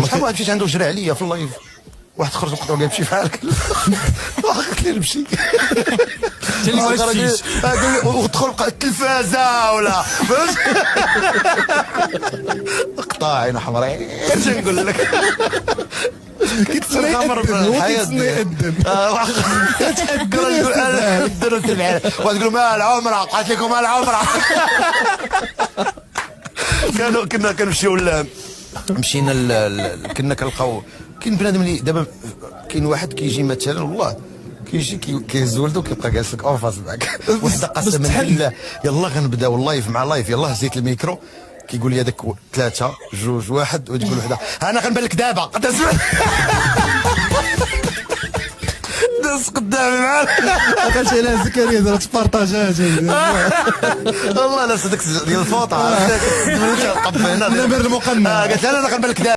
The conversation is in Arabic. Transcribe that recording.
شحال واحد مشيت عنده جرى عليا في اللايف، واحد خرج وقطع قال مشي فحالك. قلت لي نمشي. انت اللي مشيت. قال لي ودخل بقى التلفازه ولا فهمت. قطاعين حمرين نقول لك. كيتصني غامر بالحياه ديالي. واحد يقول مال عمره، قالت لكم مال عمره. كنا كنمشيو مشينا كنا كنلقاو كاين بنادم اللي دابا كاين واحد كيجي مثلا والله كيجي كيهز ولده وكيبقى جالس لك اون فاس معاك. وحده قسما بالله يلا غنبداو اللايف مع لايف، يلاه هزيت الميكرو كيقول لي هذاك 3 2 1 وتقول وحده انا غنبان لك دابا. داز قدامي معاك. عقلت على زكريا دابا تبارطاجها. والله لا صدق ديال الفوطه. طب هنا نمر المقنع. قالت انا غنبان لك دابا.